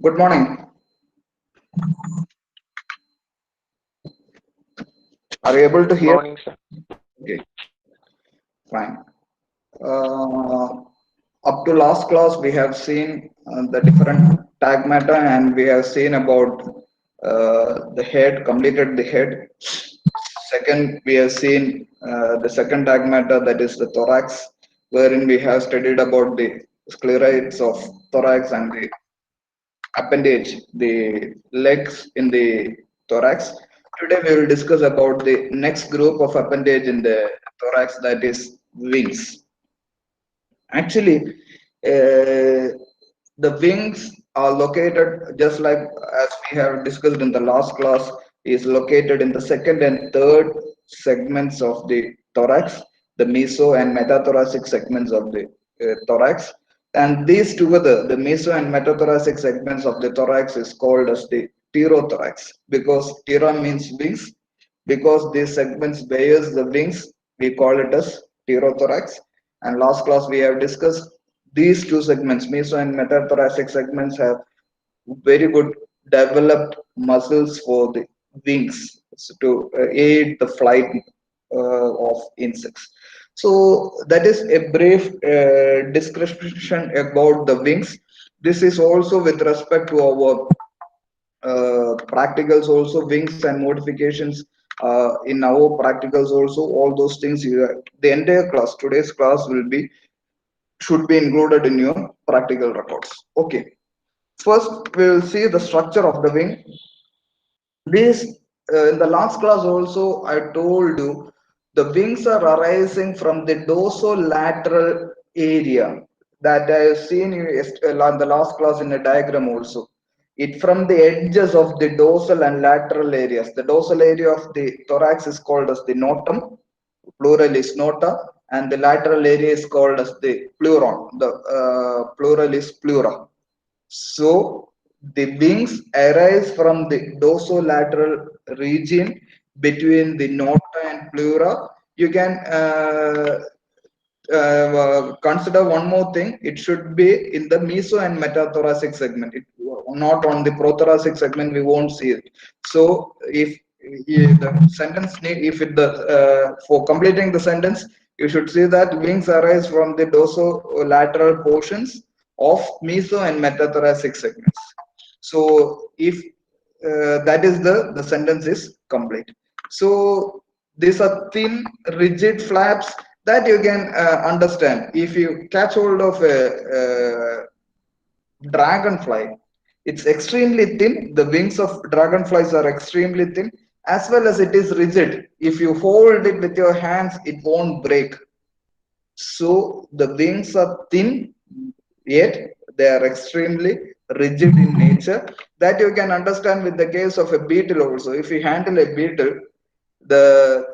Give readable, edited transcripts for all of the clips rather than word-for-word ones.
Good morning. Are you able to Good hear? morning, sir. Okay, fine. Uh, Up to last class, we have seen the different tag matter, and we have seen about the head, completed the head. Second, we have seen the second tag matter, that is the thorax, wherein we have studied about the sclerites of thorax and the appendage, the legs in the thorax. Today we will discuss about the next group of appendage in the thorax, that is wings. Actually, the wings are located just like as we have discussed in the last class, is located in the second and third segments of the thorax, the meso and metathoracic segments of the thorax. And these together, the meso and metathoracic segments of the thorax, is called as the pterothorax, because ptera means wings. Because these segments bears the wings, we call it as pterothorax. And last class we have discussed these two segments, meso and metathoracic segments, have very good developed muscles for the wings, so to aid the flight of insects. So that is a brief description about the wings. This is also with respect to our practicals also, wings and modifications in our practicals also, all those things the entire class, today's class will be, should be included in your practical records. Okay, first we will see the structure of the wing. This in the last class also I told you the wings are arising from the dorsolateral area, that I have seen you in the last class in a diagram also. It from the edges of the dorsal and lateral areas. The dorsal area of the thorax is called as the notum, plural is nota, and the lateral area is called as the pleuron. The plural is pleura. So the wings arise from the dorsolateral region between the nota and pleura. You can consider one more thing. It should be in the meso and metathoracic segment. Not on the prothoracic segment. We won't see it. So if the sentence need, if it the for completing the sentence, you should see that wings arise from the dorsolateral portions of meso and metathoracic segments. So if that is the sentence is complete. So these are thin rigid flaps that you can understand. If you catch hold of a dragonfly, it's extremely thin. The wings of dragonflies are extremely thin, as well as it is rigid. If you hold it with your hands, it won't break. So the wings are thin, yet they are extremely rigid in nature. That you can understand with the case of a beetle also. If you handle a beetle, the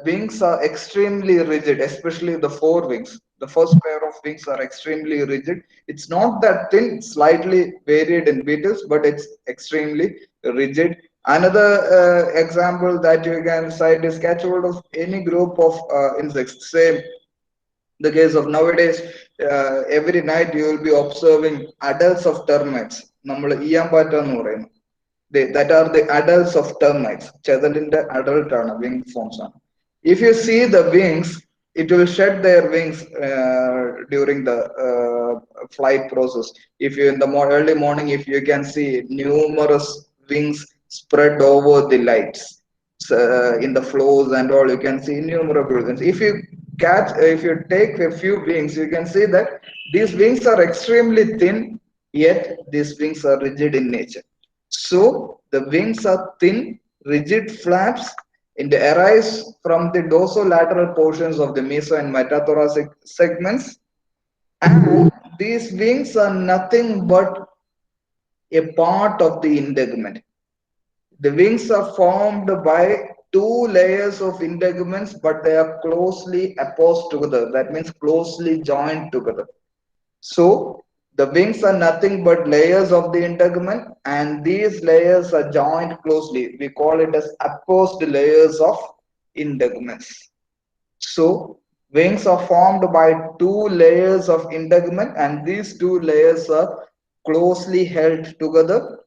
wings are extremely rigid, especially the forewings. The first pair of wings are extremely rigid. It's not that thin, slightly varied in beetles, but it's extremely rigid. Another example that you can cite is catch hold of any group of insects. Say the case of nowadays, every night you will be observing adults of termites. നമ്മൾ ഈയാമ്പാറ്റ എന്ന് പറയുന്നു. That are the adults of termites. ചെതലിന്റെ adult ആണ്, wing forms ആണ്. If you see the wings, it will shed their wings during the flight process. If you in the early morning, if you can see numerous wings spread over the lights, in the floors and all, you can see innumerable wings. If you take a few wings, you can see that these wings are extremely thin, yet these wings are rigid in nature. So the wings are thin, rigid flaps and arise from the dorsolateral portions of the meso and metathoracic segments. And these wings are nothing but a part of the integument. The wings are formed by two layers of integuments, but they are closely apposed together. That means closely joined together. So the wings are nothing but layers of the integument, and these layers are joined closely. We call it as opposed layers of integuments. So wings are formed by two layers of integument, and these two layers are closely held together,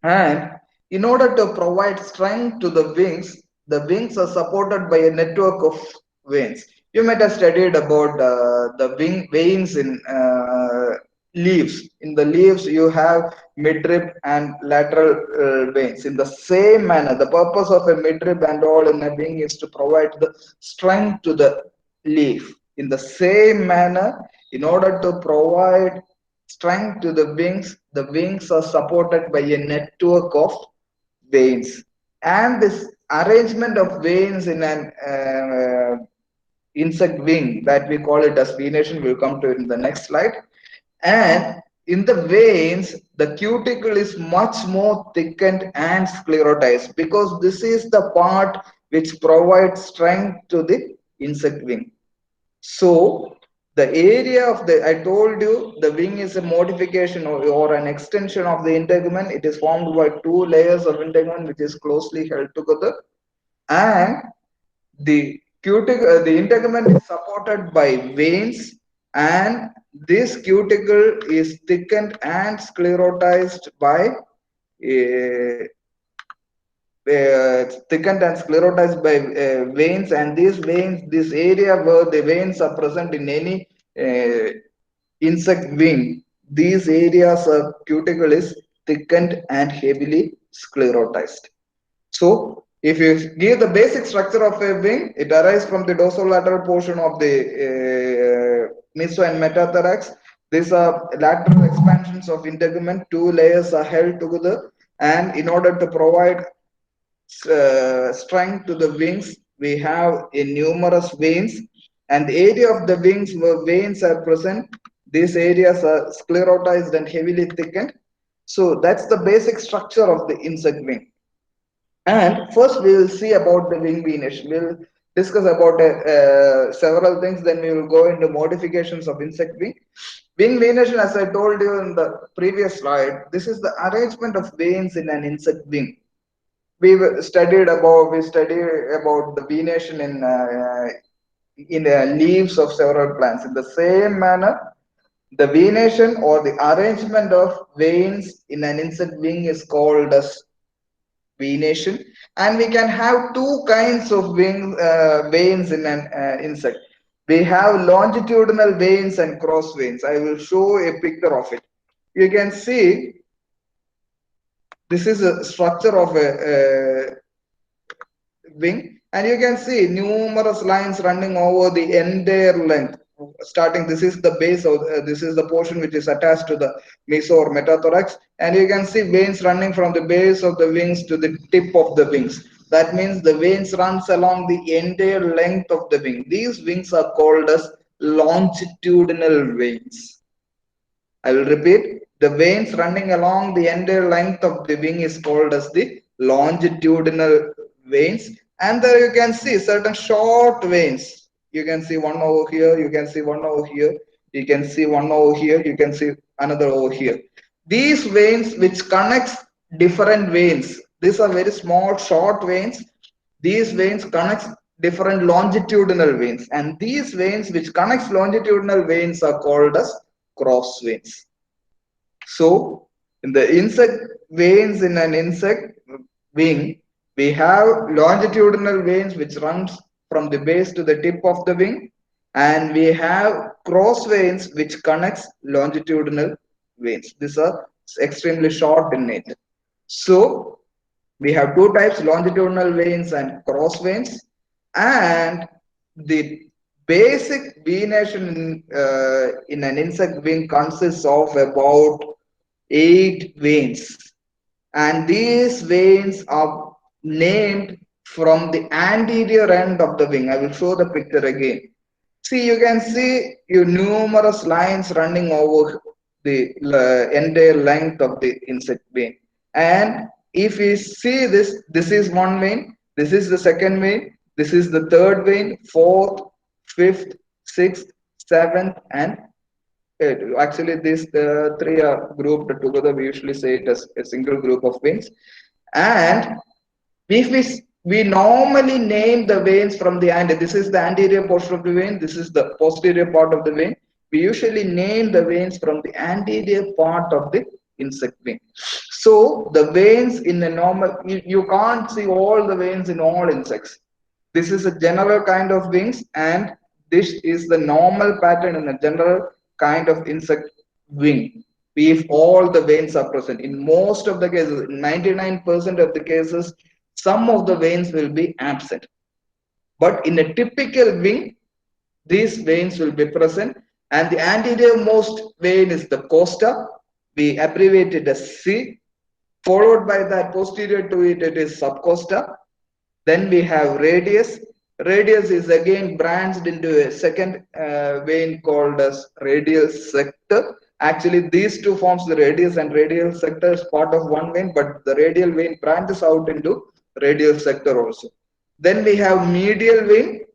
and in order to provide strength to the wings are supported by a network of veins. You might have studied about the wing veins in leaves. In the leaves, you have midrib and lateral veins. In the same manner, the purpose of a midrib and all in a wing is to provide the strength to the leaf. In the same manner, in order to provide strength to the wings are supported by a network of veins. And this arrangement of veins in an insect wing, that we call it as venation, we'll come to it in the next slide. And in the veins, the cuticle is much more thickened and sclerotized, because this is the part which provides strength to the insect wing. So the area of the, I told you, the wing is a modification or an extension of the integument. It is formed by two layers of integument which is closely held together, and the cuticle, the integument is supported by veins, and this cuticle is thickened and sclerotized by thickened and sclerotized by veins, and these veins, this area where the veins are present in any insect wing, these areas of cuticle is thickened and heavily sclerotized. So if you give the basic structure of a wing, it arises from the dorsolateral portion of the meso and metathorax. These are lateral expansions of integument. Two layers are held together, and in order to provide strength to the wings, we have a numerous veins, and the area of the wings where veins are present, these areas are sclerotized and heavily thickened. So that's the basic structure of the insect wing. And first we will see about the wing venation. We'll discuss about several things, then we will go into modifications of insect wing. Wing venation, as I told you in the previous slide, this is the arrangement of veins in an insect wing. We studied about the venation in the leaves of several plants. In the same manner, the venation or the arrangement of veins in an insect wing is called as venation, and we can have two kinds of veins in an insect. We have longitudinal veins and cross veins. I will show a picture of it. You can see this is a structure of a wing, and you can see numerous lines running over the entire length. Starting, this is the base of this is the portion which is attached to the meso or metathorax, and you can see veins running from the base of the wings to the tip of the wings. That means the veins runs along the entire length of the wing. These wings are called as longitudinal veins. I will repeat, the veins running along the entire length of the wing is called as the longitudinal veins. And there you can see certain short veins. You can see one over here, you can see one over here, you can see one over here, you can see another over here. These veins which connects different veins, these are very small short veins. These veins connects different longitudinal veins, and these veins which connects longitudinal veins are called as cross veins. So in the insect veins in an insect wing, we have longitudinal veins which runs from the base to the tip of the wing, and we have cross veins which connects longitudinal veins. These are extremely short in nature. So we have two types, longitudinal veins and cross veins, and the basic venation in an insect wing consists of about 8 veins, and these veins are named from the anterior end of the wing. I will show the picture again. See, you can see you numerous lines running over the entire length of the insect vein. And if we see this, this is one vein, this is the second vein, this is the third vein, fourth, fifth, sixth, seventh, and eighth. Actually, these three are grouped together. We usually say it as a single group of veins. And if we normally name the veins from the anterior, this is the anterior portion of the vein, this is the posterior part of the vein. We usually name the veins from the anterior part of the insect wing. So the veins in a normal, you can't see all the veins in all insects. This is a general kind of wings, and this is the normal pattern in a general kind of insect wing. If all the veins are present, in most of the cases, 99% of the cases, some of the veins will be absent. But in a typical wing, these veins will be present, and the anterior most vein is the costa. We abbreviate it as C. Followed by that, posterior to it, it is subcosta. Then we have radius. Radius is again branched into a second vein called as radial sector. Actually, these two forms, the radius and radial sector, is part of one vein, but the radial vein branches out into radial sector also. Then we have medial vein.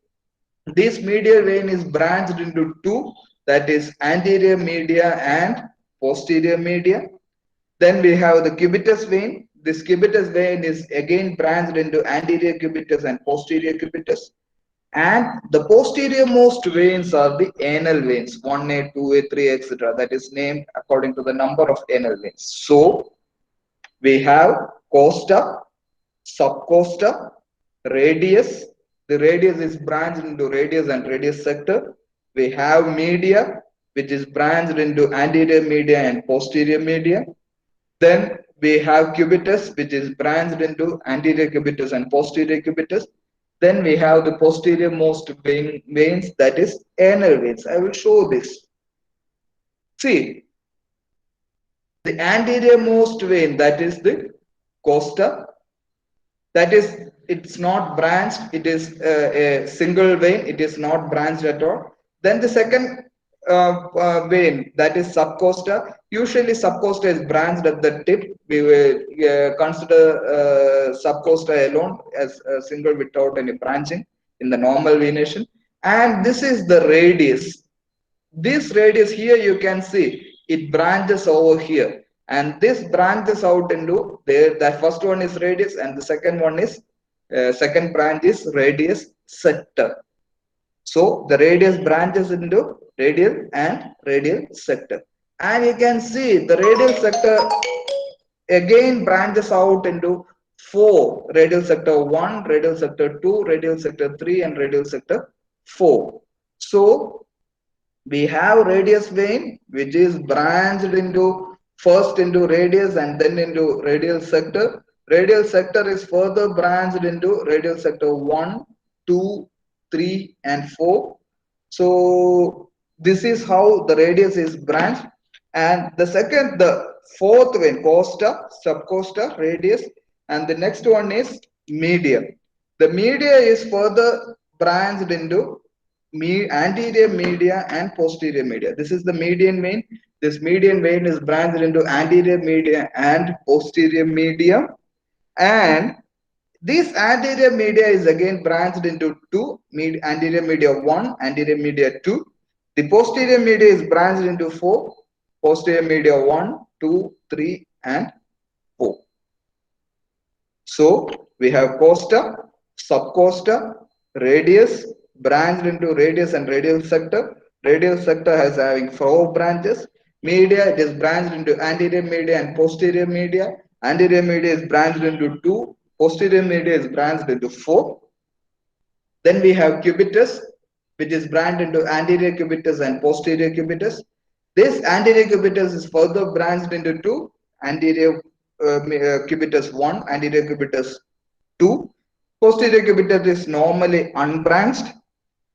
This medial vein is branched into two, that is anterior media and posterior media. Then we have the cubitus vein. This cubitus vein is again branched into anterior cubitus and posterior cubitus. And the posterior most veins are the anal veins, 1A, 2A, 3, etc. That is named according to the number of anal veins. So we have costa, subcosta, radius. The radius is branched into radius and radius sector. We have media, which is branched into anterior media and posterior media. Then we have cubitus, which is branched into anterior cubitus and posterior cubitus. Then we have the posterior most veins, that is anal veins. I will show this. See, the anterior most vein, that is the costa, that is, it's not branched, it is a single vein, it is not branched at all. Then the second vein, that is subcosta. Usually subcosta is branched at the tip. We will consider subcosta alone as a single without any branching in the normal venation. And this is the radius. This radius here, you can see it branches over here, and this branches out into there. The first one is radius, and the second one is second branch is radius sector. So the radius branches into radial and radial sector, and you can see the radial sector again branches out into four: radial sector 1, radial sector 2, radial sector 3, and radial sector 4. So we have radius vein, which is branched into first into radius and then into radial sector. Radial sector is further branched into radial sector 1, 2, 3, and 4. So this is how the radius is branched. And the fourth vein, costa, subcosta, radius, and the next one is media. The media is further branched into anterior media and posterior media. This is the median vein. This median vein is branched into anterior media and posterior media. And this anterior media is again branched into two: anterior media 1, anterior media 2. The posterior media is branched into 4: posterior media 1, 2, 3, and 4. So we have costa, subcosta, radius, branched into radius and radial sector. Radial sector has having 4 branches. Media, it is branched into anterior media and posterior media. Anterior media is branched into 2. Posterior media is branched into 4. Then we have cubitus, which is branched into anterior cubitus and posterior cubitus. This anterior cubitus is further branched into 2: anterior cubitus 1, anterior cubitus 2. Posterior cubitus is normally unbranched,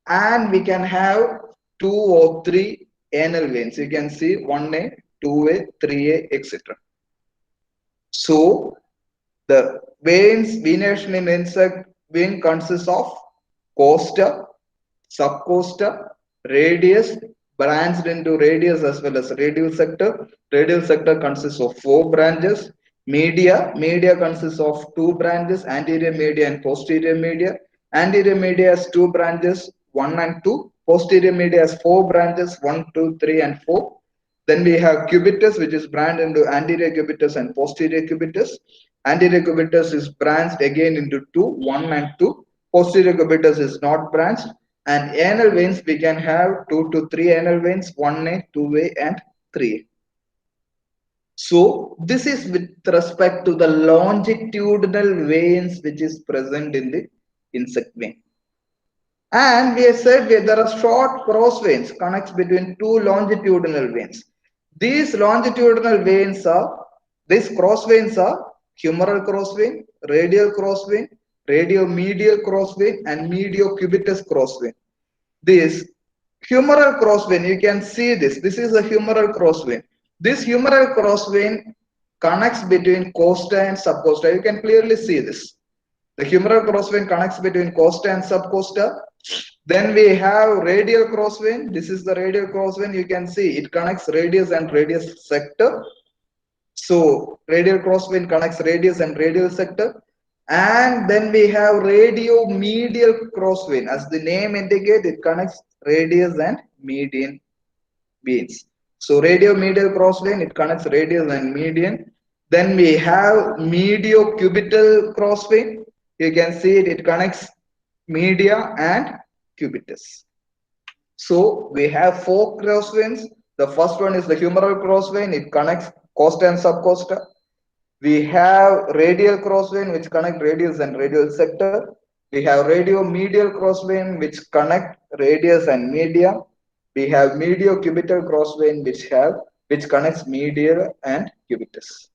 and we can have 2 or 3 anal veins. You can see 1A, 2A, 3A, etc. So the venation in insect wing consists of costa, subcosta, radius, branched into radius as well as radial sector. Radial sector consists of 4 branches. Media consists of 2 branches: anterior media and posterior media. Anterior media has 2 branches, 1 and 2. Posterior media has 4 branches, 1, 2, 3, and 4. Then we have cubitus, which is branched into anterior cubitus and posterior cubitus. Anterior cubitus is branched again into 2, 1 and 2. Posterior cubitus is not branched. And anal veins, we can have 2 to 3 anal veins, 1A, 2A, and 3A. So this is with respect to the longitudinal veins which is present in the insect vein. And we have said there are short cross veins connects between two longitudinal veins. These longitudinal veins are, these cross veins are humeral cross vein, radial cross vein, radiomedial cross vein, and mediocubitus cross vein. This humeral cross vein, you can see this. This is a humeral cross vein. This humeral cross vein connects between costa and subcosta. You can clearly see this. The humeral cross vein connects between costa and subcosta. Then we have radial cross vein. This is the radial cross vein. You can see it connects radius and radius sector. So radial cross vein connects radius and radial sector. And then we have radiomedial cross vein. As the name indicates, it connects radius and median veins. So radiomedial cross vein, it connects radius and median. Then we have mediocubital cross vein. You can see it connects media and cubitus. So we have four cross veins. The first one is the humeral cross vein. It connects costa and subcosta. We have radial cross vein which connect radius and radial sector. We have radiomedial cross vein which connect radius and media. We have mediocubital cross vein which connects medial and cubitus.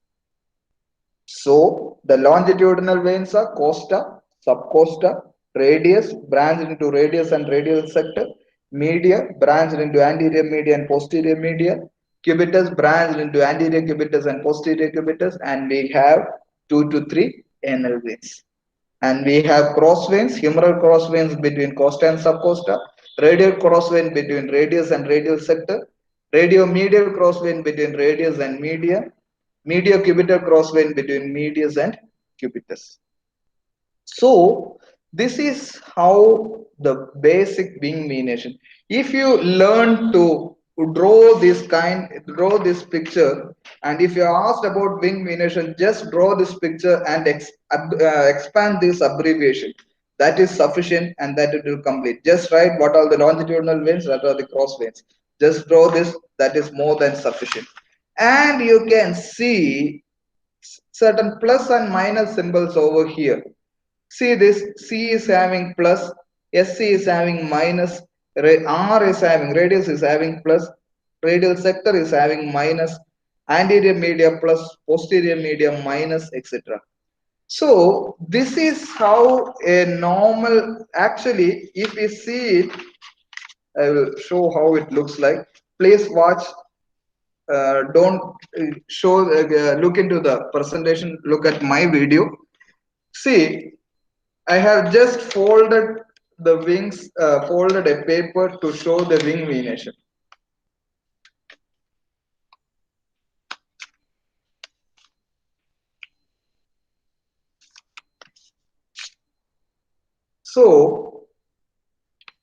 So the longitudinal veins are costa, subcosta, radius branched into radius and radial sector, media branched into anterior media and posterior media, cubitus branched into anterior cubitus and posterior cubitus, and we have 2 to 3 anal veins. And we have cross veins, humeral cross veins between costa and subcosta, radial cross vein between radius and radial sector, radiomedial cross vein between radius and media, mediocubital cross vein between medius and cubitus. So this is how the basic wing venation. If you learn to draw this picture, and if you are asked about wing venation, just draw this picture and expand this abbreviation. That is sufficient, and that it will complete. Just write what are the longitudinal veins, what are the cross veins. Just draw this, that is more than sufficient. And you can see certain plus and minus symbols over here. See this, C is having plus, SC is having minus, R is having, radius is having plus, radial sector is having minus, anterior media plus, posterior media minus, etc. So this is how a normal, actually, if we see it, I will show how it looks like. Please watch, don't show, look into the presentation, look at my video. See, I have just folded the wings, folded a paper to show the wing venation. So,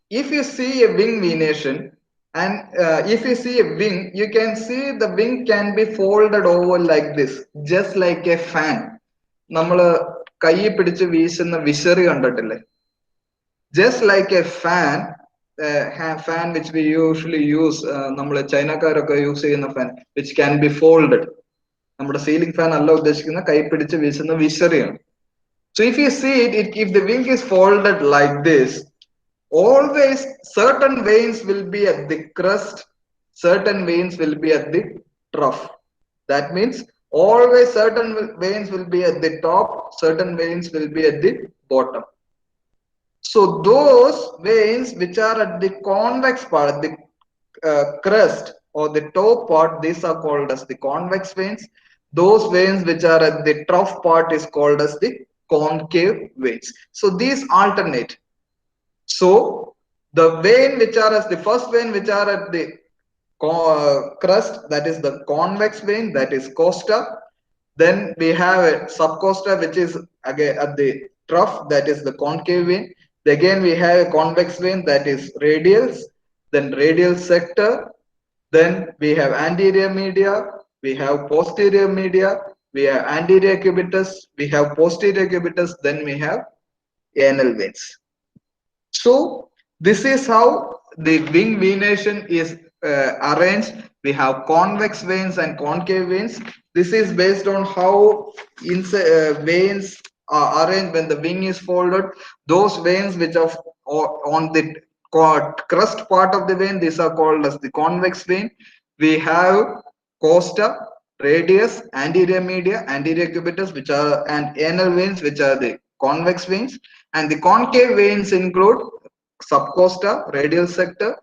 if you see a wing venation, and if you see a wing, you can see the wing can be folded over like this, just like a fan. നമ്മള് കൈ പിടിച്ച് വീശുന്ന വിശറി കണ്ടിട്ടില്ലേ? Just like a fan, fan which we usually use, നമ്മള് ചൈനക്കാരൊക്കെ use ചെയ്യുന്ന fan, which can be folded. നമ്മുടെ ceiling fan അല്ല ഉദ്ദേശിക്കുന്ന കൈ പിടിച്ച് വീശുന്ന വിശറിയാണ്. So if you see it, if the wing is folded like this, always certain veins will be at the crest, certain veins will be at the trough. That means always certain veins will be at the top, certain veins will be at the bottom. So those veins which are at the convex part, the crest or the top part, these are called as the convex veins. Those veins which are at the trough part is called as the concave veins. So these alternate. So the vein which are as the first vein which are at the crest, that is the convex vein, that is costa. Then we have a subcosta which is again at the trough, that is the concave vein. Again we have a convex vein, that is radials, then radial sector. Then we have anterior media, we have posterior media, we have anterior cubitus, we have posterior cubitus, then we have anal veins. So This is how the wing venation is arranged. We have convex veins and concave veins. This is based on how veins are arranged when the wing is folded. Those veins which are on the crust part of the vein, these are called as the convex vein. We have costa, radius, anterior media, anterior cubitus, which are, and anal veins, which are the convex veins. And the concave veins include subcosta, radial sector,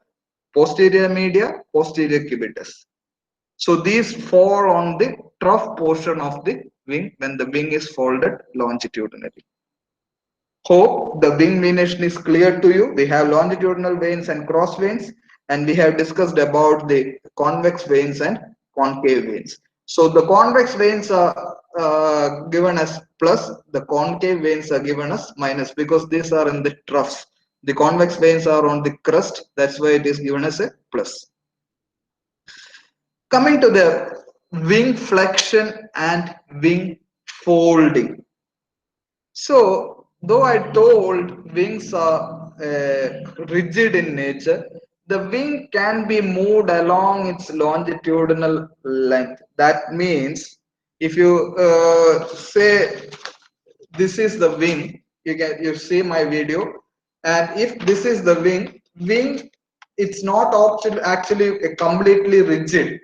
posterior media, posterior cubitus. So these fall on the trough portion of the wing when the wing is folded longitudinally. Hope the wing venation is clear to you. We have longitudinal veins and cross veins, and we have discussed about the convex veins and concave veins. So the convex veins are given as plus, the concave veins are given as minus, because these are in the troughs. The convex veins are on the crust, that's why it is given as a plus. Coming to the wing flexion and wing folding. So, though I told wings are rigid in nature, the wing can be moved along its longitudinal length. That means if you say this is the wing, you see my video, and if this is the wing, it's not actually completely rigid.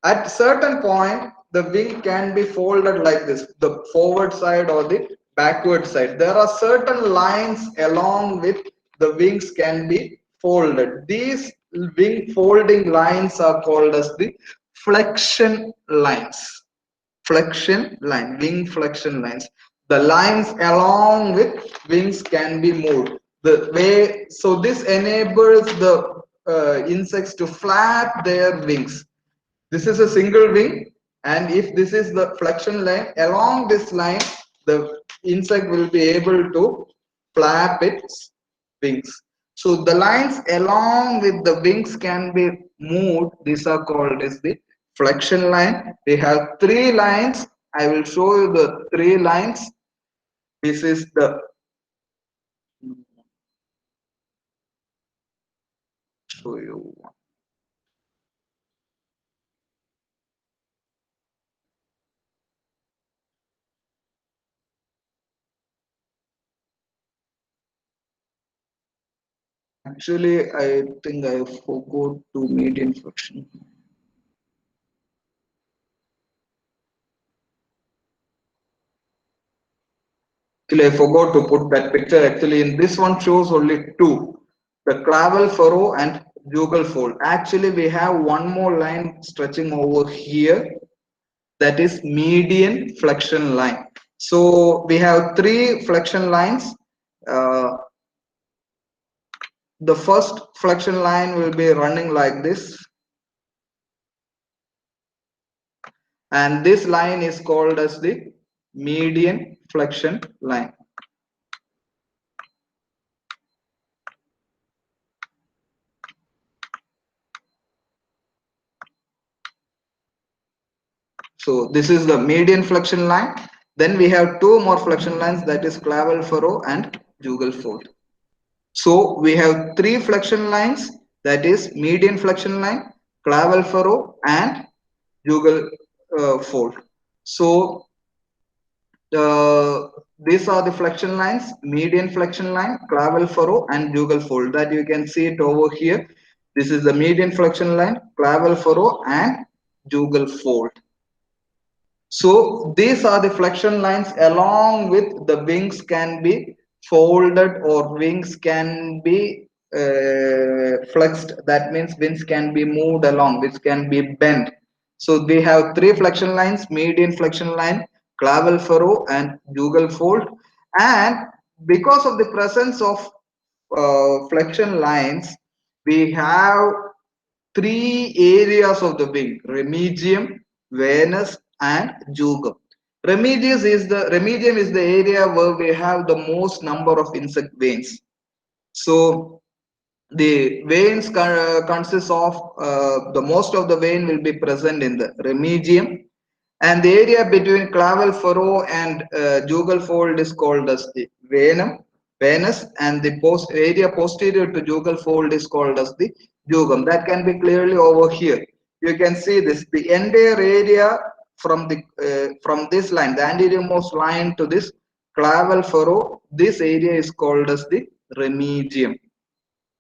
At certain point, the wing can be folded like this, the forward side or the backward side. There are certain lines along with the wings can be folded. These wing folding lines are called as the flexion lines. Flexion line, wing flexion lines. The lines along with wings can be moved. The way, so this enables the insects to flap their wings. This is a single wing, and if this is the flexion line, along this line the insect will be able to flap its wings. So the lines along with the wings can be moved. These are called as the flexion line. We have three lines. I will show you the three lines. This is the show you. Actually, I think I forgot to median flexion. Actually, I forgot to put that picture. Actually, in this one shows only two, the clavel furrow and jugal fold. Actually, we have one more line stretching over here, that is median flexion line. So we have three flexion lines. Uh, the first flexion line will be running like this, and this line is called as the median flexion line. So this is the median flexion line. Then we have two more flexion lines, that is clavel furrow and jugal fold. So we have three flexion lines, that is median flexion line, clavel furrow and jugal fold. So these are the flexion lines: median flexion line, clavel furrow and jugal fold. That you can see it over here. This is the median flexion line, clavel furrow and jugal fold. So these are the flexion lines along with the wings can be folded, or wings can be flexed. That means wings can be moved along, which can be bent. So we have three flexion lines: median flexion line, clavel furrow and jugal fold. And because of the presence of flexion lines, we have three areas of the wing: remigium, venus and jugum. Remigium is the area where we have the most number of insect veins. So the veins consist of the most of the vein will be present in the remigium, and the area between clavel furrow and jugal fold is called as the venum. venous, and the area posterior to jugal fold is called as the jugum. That can be clearly over here. You can see this, the entire area from this line, the anteriormost line to this clavicle furrow, this area is called as the remigium.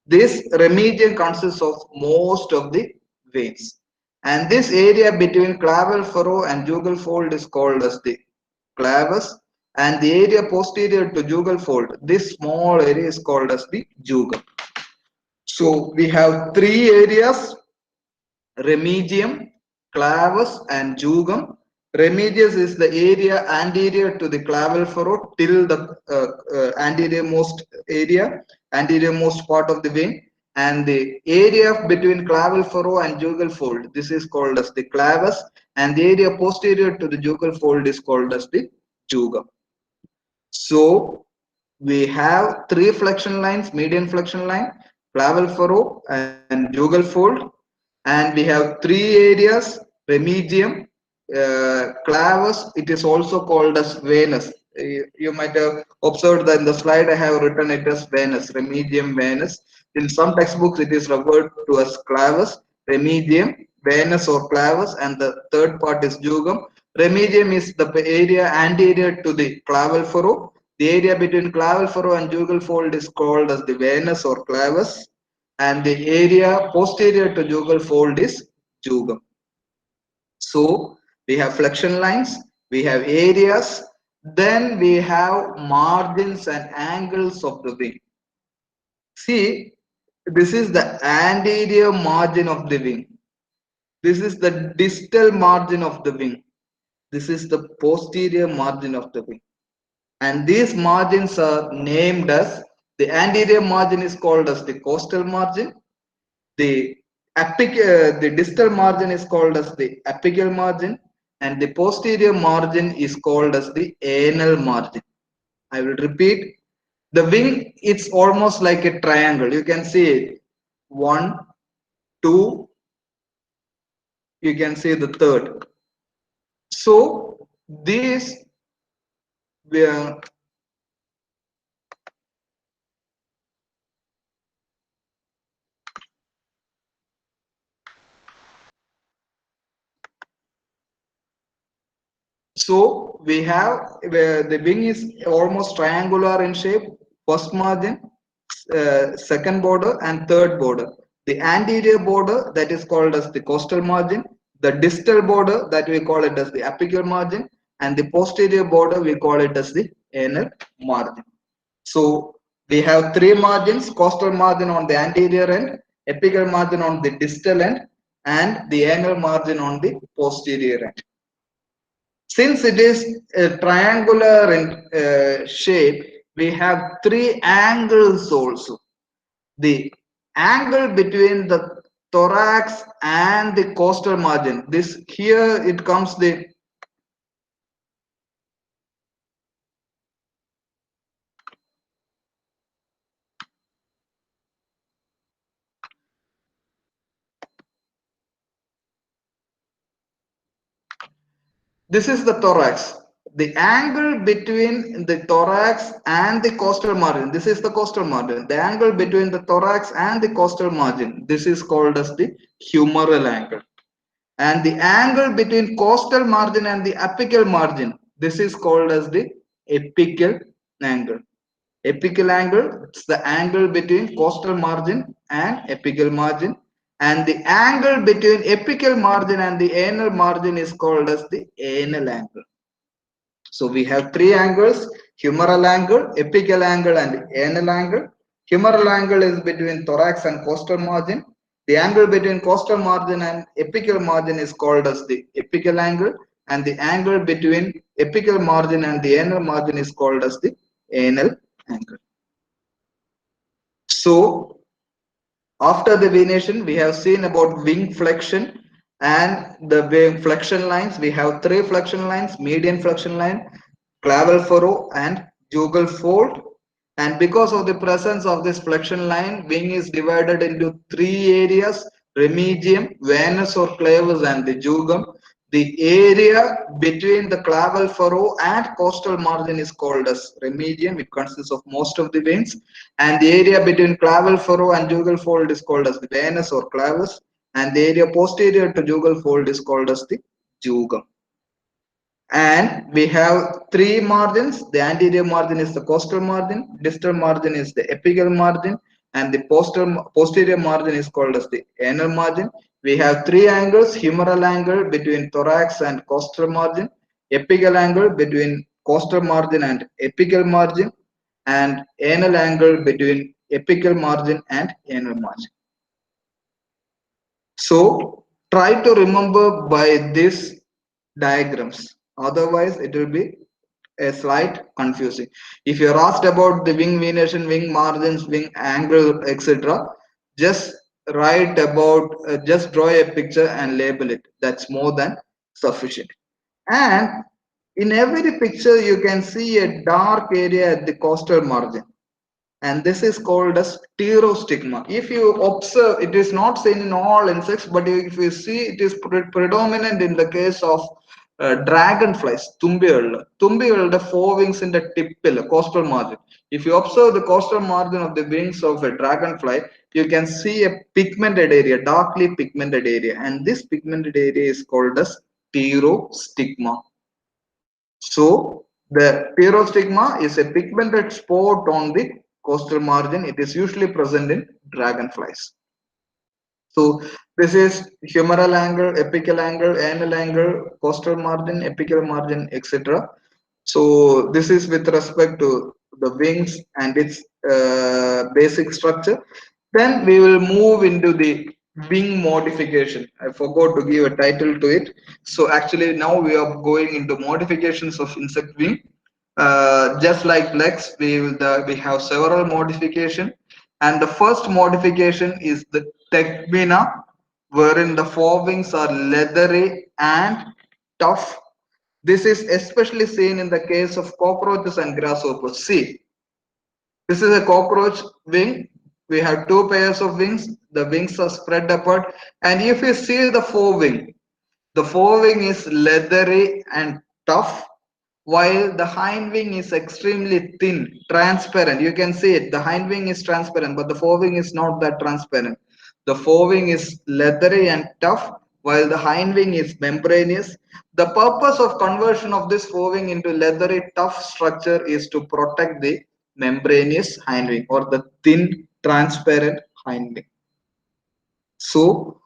This remigium consists of most of the veins, and this area between clavicle furrow and jugal fold is called as the clavus, and the area posterior to jugal fold, this small area, is called as the jugum. So we have three areas: remigium, clavus, and jugum. Remigius is the area anterior to the clavicle furrow till the anteriormost area, anteriormost part of the vein, and the area between clavicle furrow and jugal fold, this is called as the clavus, and the area posterior to the jugal fold is called as the jugum. So we have three flexion lines: median flexion line, clavicle furrow, and jugal fold. And we have three areas: remigium, clavus. It is also called as venous. You might have observed that in the slide I have written it as venous, remigium, venous. In some textbooks it is referred to as clavus, remigium, venous or clavus, and the third part is jugum. Remigium is the area anterior to the clavicle furrow. The area between clavicle furrow and jugal fold is called as the venous or clavus, and the area posterior to jugal fold is jugum. So we have flexion lines, we have areas, then we have margins and angles of the wing. See, this is the anterior margin of the wing. This is the distal margin of the wing. This is the posterior margin of the wing. And these margins are named as, the anterior margin is called as the costal margin. The the distal margin is called as the apical margin, and the posterior margin is called as the anal margin. I will repeat. The wing, it's almost like a triangle. You can see it. One, two, you can see the third. So this, uh, so we have the wing is almost triangular in shape. First margin, second border, and third border. The anterior border, that is called as the costal margin. The distal border, that we call it as the apical margin, and the posterior border we call it as the anal margin. So we have three margins: costal margin on the anterior end, apical margin on the distal end, and the anal margin on the posterior end. Since it is a triangular in shape, we have three angles also. The angle between the thorax and the costal margin, this here it comes the, this is the thorax. The angle between the thorax and the costal margin, this is the costal margin. The angle between the thorax and the costal margin, this is called as the humeral angle. And the angle between costal margin and the apical margin, this is called as the apical angle. Apical angle, it's the angle between costal margin and apical margin, and the angle between apical margin and the anal margin is called as the anal angle. So we have three angles: humeral angle, apical angle, and anal angle. Humeral angle is between thorax and costal margin. The angle between costal margin and apical margin is called as the apical angle, and the angle between apical margin and the anal margin is called as the anal angle. So after the venation, we have seen about wing flexion and the wing flexion lines. We have three flexion lines: median flexion line, clavicle furrow, and jugal fold. And because of the presence of this flexion line, wing is divided into three areas: remigium, venous or clavus, and the jugum. The area between the claval furrow and costal margin is called as remidium. It consists of most of the veins. And the area between claval furrow and jugal fold is called as the venous or clavus. And the area posterior to jugal fold is called as the jugum. And we have three margins. The anterior margin is the costal margin, distal margin is the apical margin, and the posterior margin is called as the anal margin. We have three angles: humeral angle between thorax and costal margin, apical angle between costal margin and apical margin, and anal angle between apical margin and anal margin. So try to remember by these diagrams, otherwise it will be a slight confusing. If you're asked about the wing venation, wing margins, wing angle, etc., just write about, just draw a picture and label it. That's more than sufficient. And in every picture you can see a dark area at the costal margin, and this is called as pterostigma. If you observe, it is not seen in all insects, but if you see, it is predominant in the case of dragonflies. തുമ്പികളുടെ ഫോർവിങ്സിന്റെ ടിപ്പിൽ coastal margin, if you observe the coastal margin of the wings of a dragonfly, you can see a pigmented area, darkly pigmented area, and this pigmented area is called as pterostigma. So the pterostigma is a pigmented spot on the coastal margin. It is usually present in dragonflies. So this is humeral angle, apical angle, anal angle, coastal margin, apical margin, etc. So this is with respect to the wings and its basic structure. Then we will move into the wing modification. I forgot to give a title to it. So actually now we are going into modifications of insect wing. Just like legs, we have several modification, and the first modification is the tegmina, wherein the forewings are leathery and tough. This is especially seen in the case of cockroaches and grasshoppers. See, this is a cockroach wing. We have two pairs of wings. The wings are spread apart. And if you see the forewing is leathery and tough, while the hind wing is extremely thin, transparent. You can see it. The hind wing is transparent, but the forewing is not that transparent. The forewing is leathery and tough, while the hind wing is membranous. The purpose of conversion of this forewing into leathery tough structure is to protect the membranous hind wing or the thin transparent hind wing. So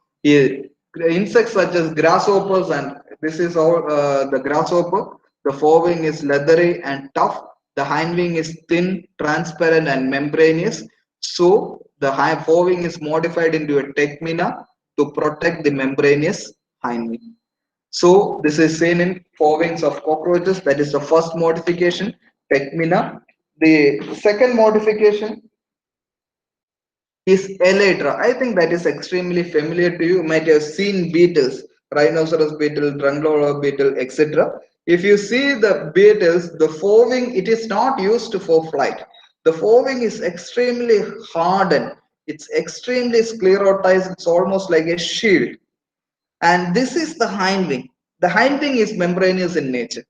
insects such as grasshoppers, and this is all the grasshopper, the forewing is leathery and tough, the hindwing is thin, transparent and membranous. So the forewing is modified into a tegmina to protect the membranous hindwing. So this is seen in forewings of cockroaches. That is the first modification, tegmina. The second modification is elytra. I think that is extremely familiar to you. You might have seen beetles, rhinoceros beetle, drunglora beetle, etc. If you see the beetles, the forewing, it is not used for flight. The forewing is extremely hardened. It's extremely sclerotized. It's almost like a shield. And this is the hind wing. The hind wing is membranous in nature.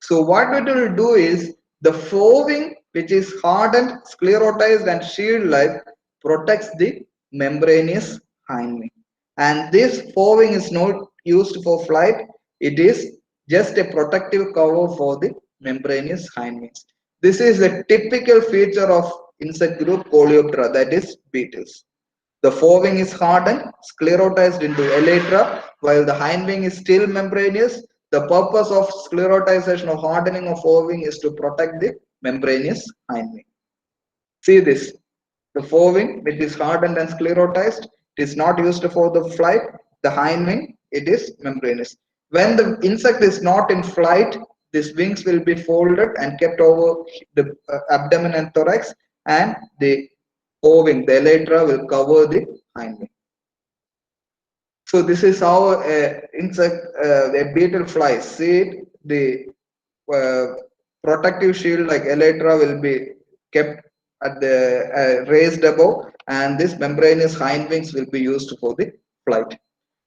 So what it will do is the forewing, which is hardened, sclerotized and shield-like, protects the membranous hindwing. And this forewing is not used for flight. It is just a protective cover for the membranous hindwings. This is a typical feature of insect group Coleoptera, that is beetles. The forewing is hardened, sclerotized into elytra, while the hindwing is still membranous. The purpose of sclerotization or hardening of forewing is to protect the membranous hindwing. See this, the forewing, which is hardened and sclerotized, it is not used for the flight. The hindwing, it is membranous. When the insect is not in flight, these wings will be folded and kept over the abdomen and thorax, and the forewing, the elytra, will cover the hindwing. So this is how a beetle flies. See, the protective shield like elytra will be kept at the raised above, and this membranous hind wings will be used for the flight.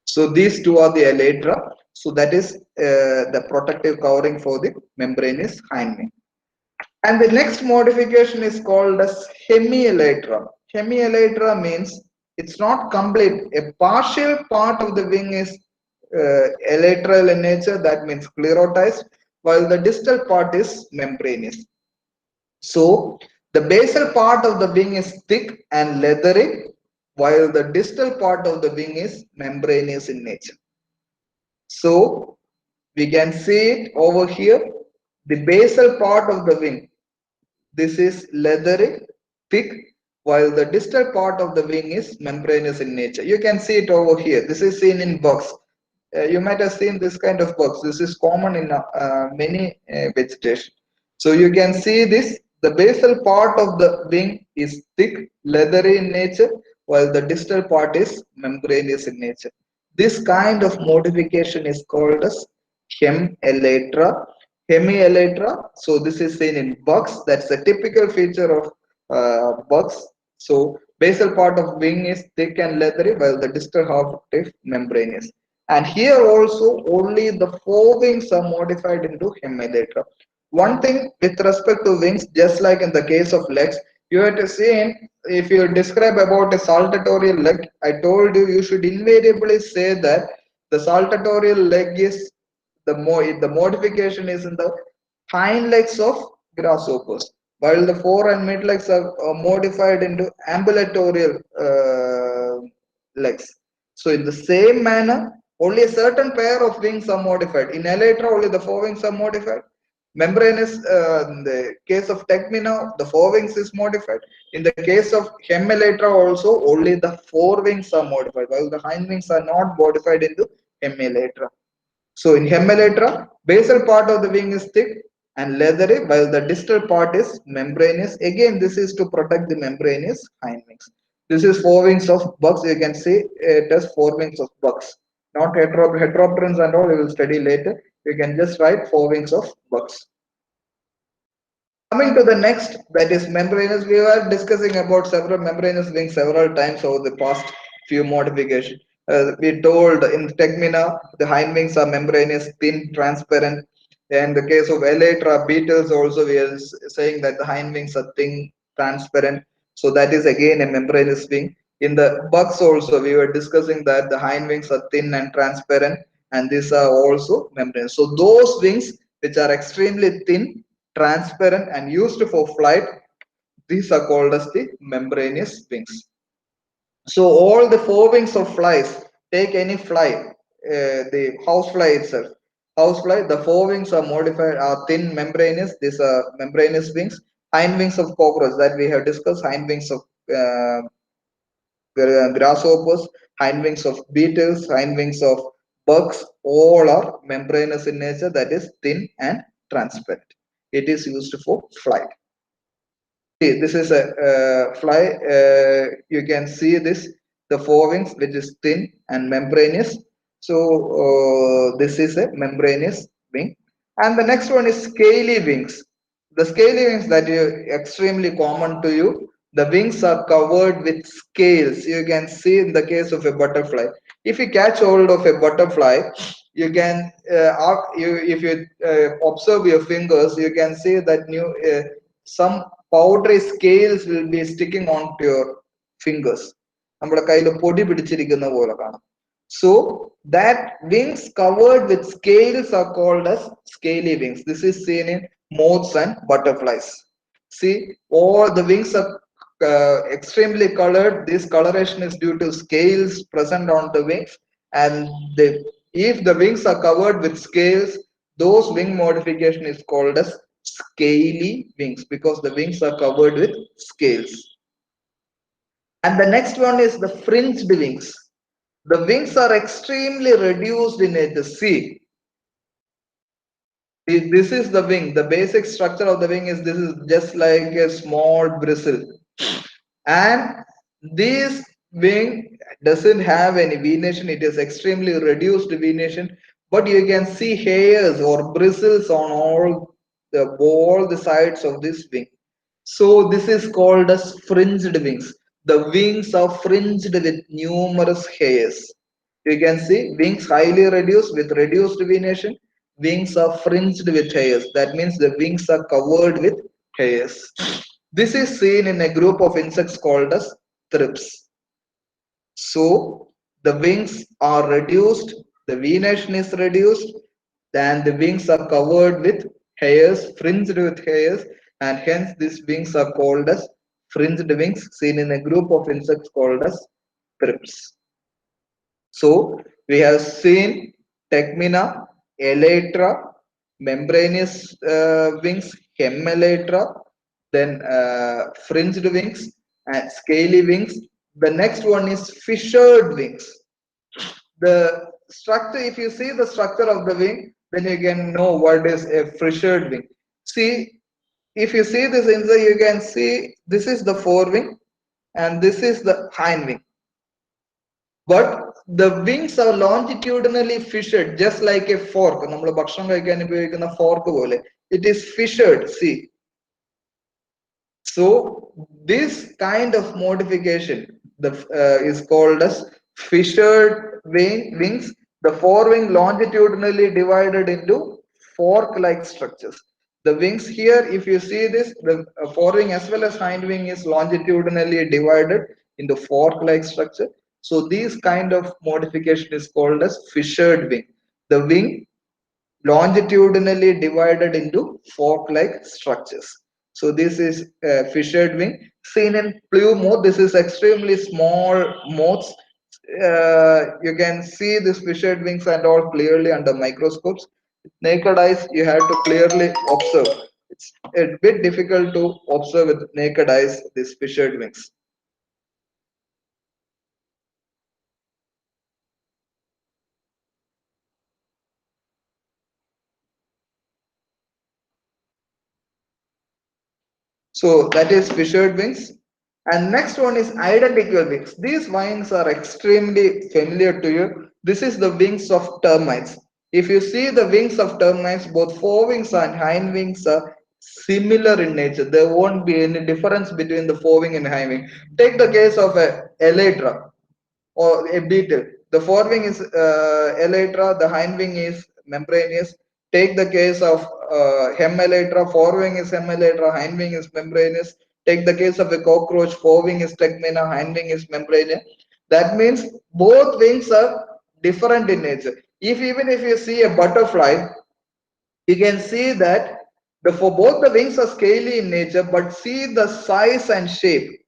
So these two are the elytra. So that is the protective covering for the membranous hindwing. And the next modification is called as hemielytra. Hemielytra means it's not complete. A partial part of the wing is elytral in nature, that means sclerotized, while the distal part is membranous. So the basal part of the wing is thick and leathery, while the distal part of the wing is membranous in nature. So we can see it over here. The basal part of the wing, this is leathery, thick, while the distal part of the wing is membranous in nature. You can see it over here. This is seen in bugs. You might have seen this kind of bugs. This is common in many vegetation. So you can see this. The basal part of the wing is thick, leathery in nature, while the distal part is membranous in nature. This kind of modification is called as hem-elytra. Hemi-elytra. So this is seen in bugs. That's a typical feature of bugs. So basal part of wing is thick and leathery, while the distal half is membranous. And here also only the forewings are modified into hemielytra. One thing with respect to wings, just like in the case of legs, you have to see, if you describe about a saltatorial leg, I told you should invariably say that the saltatorial leg is the modification is in the hind legs of grasshoppers, while the fore and mid legs are modified into ambulatorial legs. So in the same manner, only a certain pair of wings are modified. In elytra, only the forewings are modified. Membranous, in the case of tegmina, the forewings is modified. In the case of hemielytra also, only the forewings are modified, while the hindwings are not modified into hemielytra. So in hemielytra, basal part of the wing is thick and leathery, while the distal part is membranous. Again, this is to protect the membranous hindwings. This is forewings of bugs. You can see it as forewings of bugs, not heteropterans and all. We will study later. You can just write forewings of bugs. Coming to the next, that is membranous. We were discussing about several membranous wings several times over the past few modifications. We told in tegmina, the hind wings are membranous, thin, transparent. In the case of elytra, beetles also, we are saying that the hind wings are thin, transparent. So that is again a membranous wing. In the bugs also, we were discussing that the hind wings are thin and transparent, and these are also membranous. So those wings which are extremely thin, transparent, and used for flight, these are called as the membranous wings. So all the forewings of flies, take any fly, the housefly itself. Housefly, the forewings are modified, are thin membranous. These are membranous wings. Hind wings of cockroach that we have discussed. Hind wings of grasshoppers. Hind wings of beetles. Hind wings of bugs. All are membranous in nature. That is thin and transparent. It is used for flight. This is a fly. You can see this, the forewings, which is thin and membranous. So this is a membranous wing. And the next one is scaly wings. The scaly wings that are extremely common to you. The wings are covered with scales. You can see in the case of a butterfly. If you catch hold of a butterfly, you can if you observe your fingers, you can see that some powdery scales will be sticking onto your fingers. നമ്മുടെ കയ്യിൽ പൊടി പിടിച്ചിരിക്കുന്ന പോലെ കാണാം. So that wings covered with scales are called as scaly wings. This is seen in moths and butterflies. See, all the wings are extremely colored. This coloration is due to scales present on the wings, and if the wings are covered with scales, those wing modification is called as scaly wings, because the wings are covered with scales. And the next one is the fringed wings. The wings are extremely reduced in age. See, this is the wing. The basic structure of the wing is, this is just like a small bristle, and this wing doesn't have any venation. It is extremely reduced venation, but you can see hairs or bristles on all the sides of this wing. So this is called as fringed wings. The wings are fringed with numerous hairs. You can see wings highly reduced with reduced venation. Wings are fringed with hairs. That means the wings are covered with hairs. This is seen in a group of insects called as thrips. So the wings are reduced, the venation is reduced, then the wings are covered with hairs, fringed with hairs, and hence these wings are called as fringed wings, seen in a group of insects called as thrips. So we have seen Tegmina, elytra, membranous wings, hemelytra, then fringed wings and scaly wings. The next one is fissured wings. The structure, if you see the structure of the wing, then you can know what is a fissured wing. See, if you see this inside, you can see this is the forewing and this is the hind wing. But the wings are longitudinally fissured, just like a fork. It is fissured. See, so this kind of modification is called as fissured wings. The forewing longitudinally divided into fork-like structures. The wings here, if you see this, the forewing as well as hind wing is longitudinally divided into fork-like structure. So this kind of modification is called as fissured wing. The wing longitudinally divided into fork-like structures. So this is fissured wing. Seen in plume, this is extremely small moths. You can see these fissured wings and all clearly under microscopes. Naked eyes, you have to clearly observe. It's a bit difficult to observe with naked eyes these fissured wings. So that is fissured wings. And next one is identical wings. These wings are extremely familiar to you. This is the wings of termites. If you see the wings of termites, both forewings and hind wings are similar in nature. There won't be any difference between the forewing and hind wing. Take the case of a elytra or a beetle. The forewing is elytra, the hind wing is membranous. Take the case of hemelytra, forewing is hemelytra, hind wing is membranous. Take the case of a cockroach, forewing is tegmina, hind wing is membranous. That means both wings are different in nature. Even if you see a butterfly, you can see that for both the wings are scaly in nature, but see the size and shape.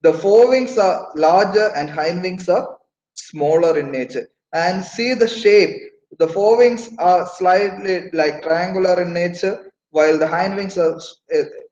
The forewings are larger and hind wings are smaller in nature. And see the shape. The forewings are slightly like triangular in nature, while the hind wings are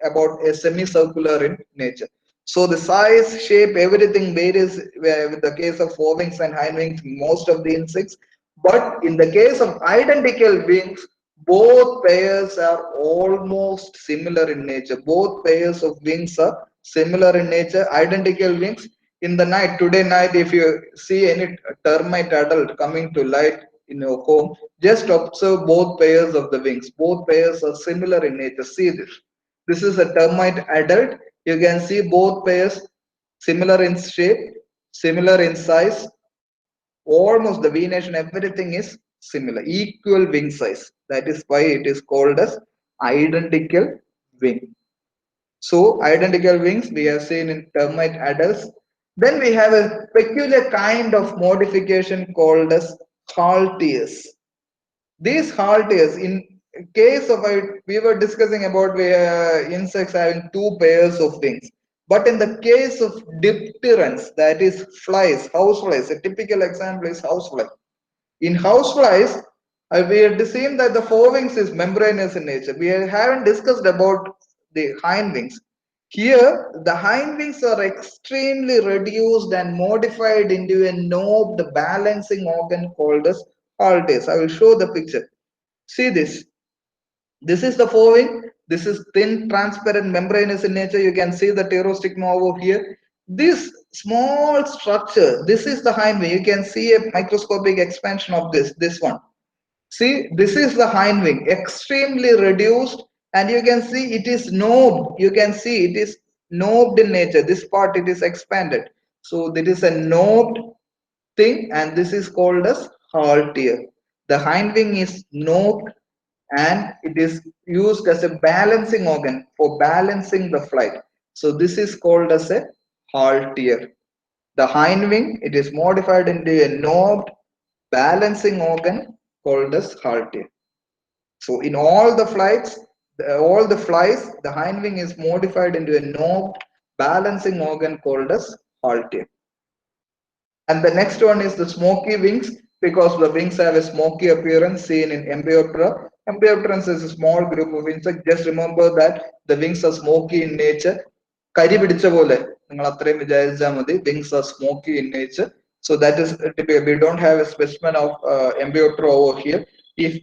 about a semicircular in nature. So the size, shape, everything varies with the case of forewings and hind wings, most of the insects. But in the case of identical wings, both pairs are almost similar in nature. Both pairs of wings are similar in nature, identical wings. In the night, today night, if you see any termite adult coming to light in your home, just observe both pairs of the wings. Both pairs are similar in nature. See this. This is a termite adult. You can see both pairs similar in shape, similar in size, almost the venation, everything is similar, equal wing size. That is why it is called as identical wing. So identical wings we have seen in termite adults. Then we have a peculiar kind of modification called as halteres. These halteres, in case of we were discussing about insects having two pairs of wings. But in the case of dipterans, that is flies, houseflies, a typical example is housefly. In houseflies, we have seen that the forewings is membranous in nature. We haven't discussed about the hind wings. Here, the hind wings are extremely reduced and modified into a knobed balancing organ called as halteres. I will show the picture. See this. This is the forewing. This is thin, transparent, membranous in nature. You can see the pterostigma over here. This small structure, this is the hind wing. You can see a microscopic expansion of this one. See, this is the hind wing, extremely reduced, and you can see it is knobed. You can see it is knobed in nature. This part it is expanded. So there is a knobed thing, and this is called as halter. The hind wing is knobbed and it is used as a balancing organ for balancing the flight. So this is called as a halter. The hind wing, it is modified into a knobbed balancing organ called as halter. So in all the flights, all the flies, the hind wing is modified into a knobbed balancing organ called as halter. And the next one is the smoky wings, because the wings have a smoky appearance seen in Embioptera. Embiopterans is a small group of insects. Just remember that the wings are smoky in nature. കരി പിടിച്ച പോലെ നിങ്ങൾ അത്രയും വിചാരിച്ചാൽ മതി. Wings are smoky in nature. So that is we don't have a specimen of Embioptera over here. If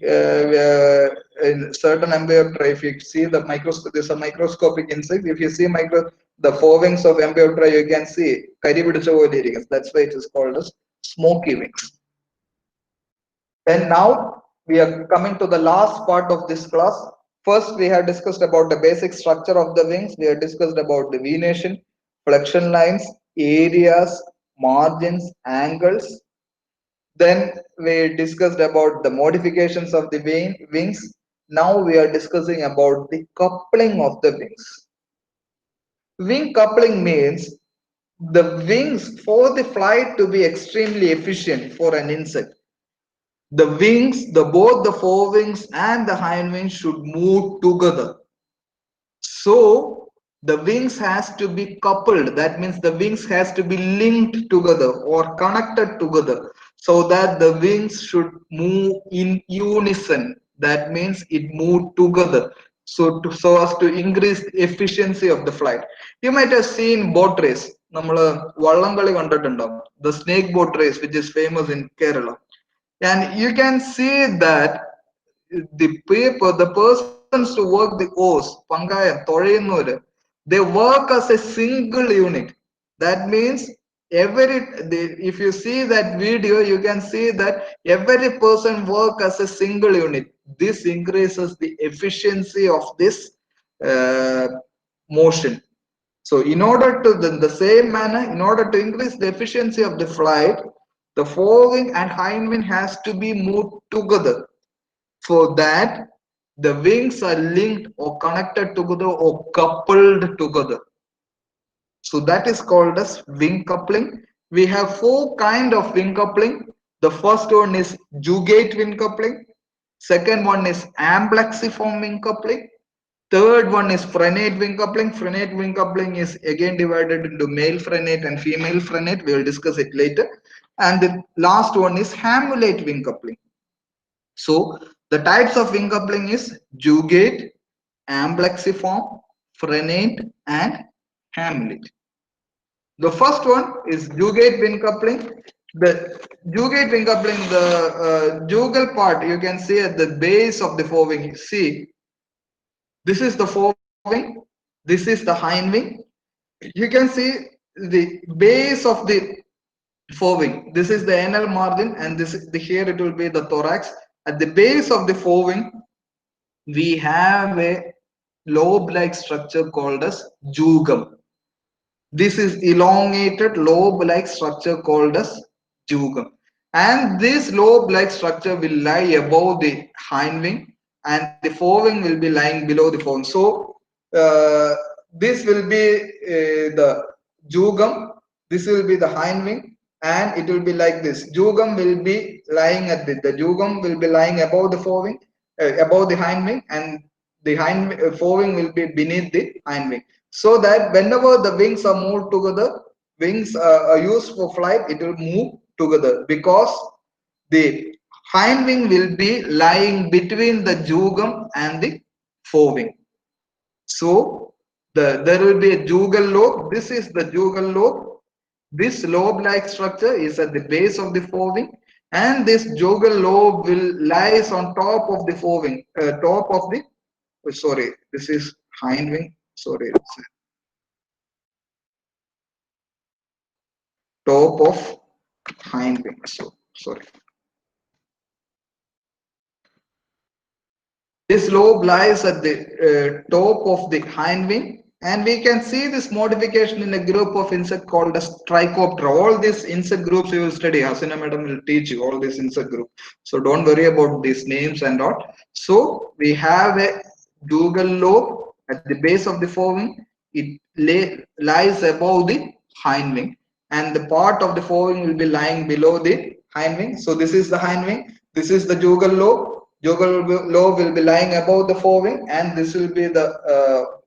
in certain Embioptera, if you see the microscope, there's a microscopic insect. If you see the forewings of Embioptera, you can see കരി പിടിച്ച പോലെ ഇരിക്കും. That's why it is called as smoky wings. And now we are coming to the last part of this class. First, we have discussed about the basic structure of the wings. We have discussed about the venation, flexion lines, areas, margins, angles. Then we discussed about the modifications of the wings. Now we are discussing about the coupling of the wings. Wing coupling means the wings, for the flight to be extremely efficient for an insect, the wings, both the forewings and the hind wings should move together. So the wings has to be coupled. That means the wings has to be linked together or connected together, so that the wings should move in unison. That means it move together, so as to increase the efficiency of the flight. You might have seen boat race. നമ്മള് വള്ളംകളി കണ്ടിട്ടുണ്ടാവും, the snake boat race, which is famous in Kerala. And you can see that the persons to work the oars, pangayam, തൊഴയുന്നവര്, they work as a single unit. That means if you see that video, you can see that every person work as a single unit. This increases the efficiency of this motion. So in order to, the same manner, in order to increase the efficiency of the flight, the forewing and hind wing has to be moved together. For that, the wings are linked or connected together or coupled together. So that is called as wing coupling. We have 4 kinds of wing coupling. The first one is jugate wing coupling. Second one is amblexiform wing coupling. Third one is frenate wing coupling. Frenate wing coupling is again divided into male frenate and female frenate. We will discuss it later. And the last one is hamulate wing coupling. So the types of wing coupling is jugate, amblexiform, frenate, and hamulate. The first one is jugate wing coupling. The jugate wing coupling, the jugal part, you can see at the base of the forewing. See, this is the forewing, this is the hind wing. You can see the base of the forewing. This is the anal margin, and this is here it will be the thorax. At the base of the forewing, we have a lobe-like structure called as jugum. This is elongated lobe-like structure called as jugum. And this lobe-like structure will lie above the hind wing, and the forewing will be lying below the forewing. So this will be the jugum, this will be the hind wing, and it will be like this. Jugum will be lying at the jugum will be lying above the forewing, above the hind wing, and the forewing will be beneath the hind wing. So that whenever the wings are moved together, wings are used for flight, it will move together, because the hind wing will be lying between the jugum and the forewing. So there will be a jugal lobe. This is the jugal lobe. This lobe-like structure is at the base of the forewing, and this jugal lobe will lies on top of the forewing, top of the sorry, this is hind wing. Sorry, top of hind wing. So sorry. This lobe lies at the top of the hind wing, And we can see this modification in a group of insect called as trichoptera. All these insect groups you will study. Hasina madam will teach you all these insect groups. So don't worry about these names and all. So we have a jugal lobe at the base of the forewing. It lies above the hind wing, and the part of the forewing will be lying below the hind wing. So this is the hind wing. This is the jugal lobe. Jugal lobe will be lying above the forewing, and this will be the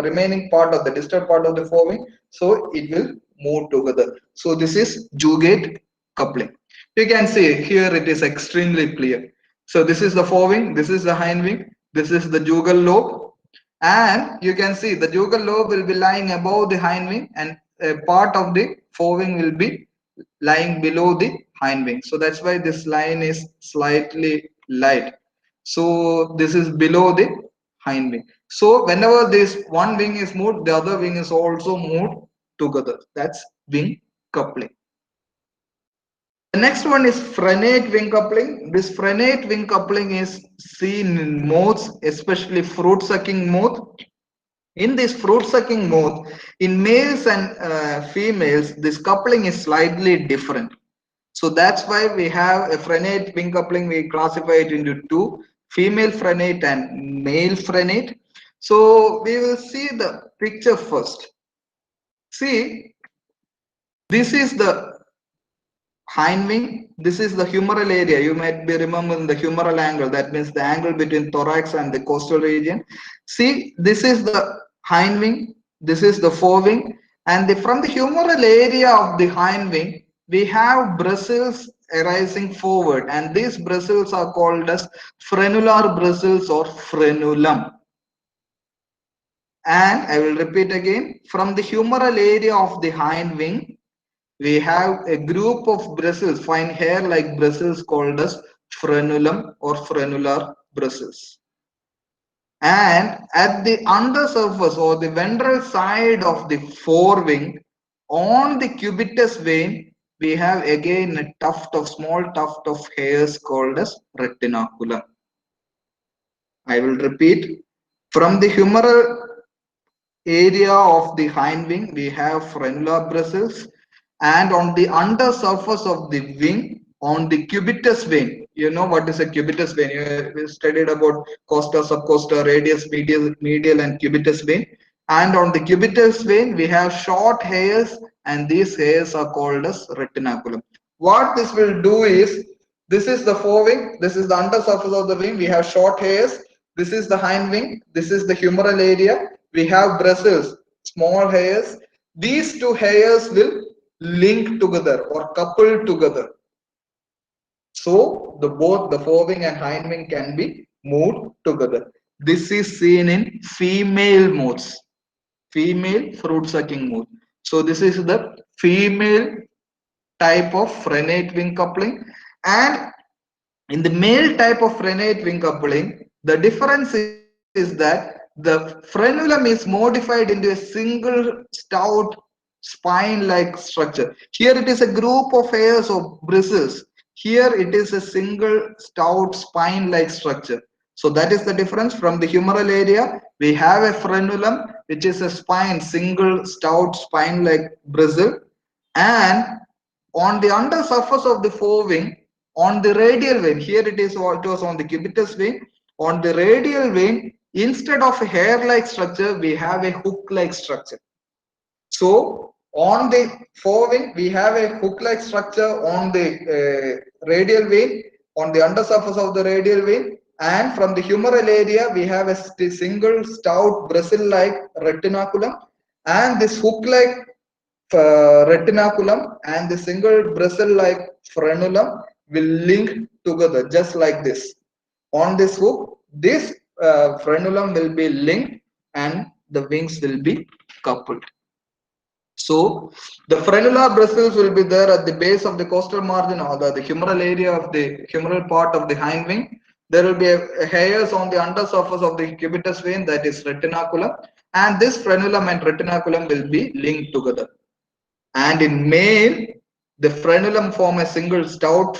remaining part of the distal part of the forewing, so it will move together. So this is jugate coupling. You can see here it is extremely clear. So this is the forewing, this is the hind wing, this is the jugal lobe, and you can see the jugal lobe will be lying above the hind wing, and a part of the forewing will be lying below the hind wing. So that's why this line is slightly light. So this is below the hind wing. So whenever this one wing is moved, the other wing is also moved together. That's wing coupling. The next one is frenate wing coupling. This frenate wing coupling is seen in moths, especially fruit sucking moth. In this fruit sucking moth, in males and females, this coupling is slightly different. So that's why we have a frenate wing coupling. We classify it into two, female frenate and male frenate. So we will see the picture first. See, this is the hind wing. This is the humeral area. You might be remembering the humeral angle. That means the angle between thorax and the costal region. See, this is the hind wing. This is the forewing. And from the humeral area of the hind wing, we have bristles arising forward. And these bristles are called as frenular bristles or frenulum. And I will repeat again, from the humeral area of the hind wing, we have a group of bristles, fine hair-like bristles called as frenulum or frenular bristles. And at the undersurface or the ventral side of the forewing, on the cubitus vein, we have again a small tuft of hairs called as retinaculum. I will repeat, from the humeral area of the hind wing, we have frenular bristles, and on the undersurface of the wing, on the cubitus vein, you know what is a cubitus vein? We studied about costa, subcosta, radius, medial, and cubitus vein. And on the cubitus vein, we have short hairs, and these hairs are called as retinaculum. What this will do is, this is the forewing, this is the undersurface of the wing, we have short hairs, this is the hind wing, this is the humeral area, we have bristles, small hairs. These two hairs will link together or couple together. So both the forewing and hind wing can be moved together. This is seen in female moths, female fruit sucking moth. So this is the female type of frenate wing coupling. And in the male type of frenate wing coupling, the difference is that the frenulum is modified into a single stout spine-like structure. Here it is a group of hairs or bristles. Here it is a single stout spine-like structure. So that is the difference. From the humeral area, we have a frenulum, which is a spine, single stout spine-like bristle, and on the undersurface of the forewing, on the radial vein, here it was on the cubitus vein, on the radial vein, instead of a hair-like structure, we have a hook-like structure. So on the forewing, we have a hook-like structure on the radial vein, on the undersurface of the radial vein, and from the humeral area, we have a single stout bristle-like retinaculum, and this hook-like retinaculum and the single bristle-like frenulum will link together just like this. On this hook, this frenulum will be linked and the wings will be coupled. So the frenular bristles will be there at the base of the costal margin or the humeral area of the humeral part of the hind wing. There will be hairs on the undersurface of the cubitus vein, that is retinaculum, and this frenulum and retinaculum will be linked together. And in male, the frenulum form a single stout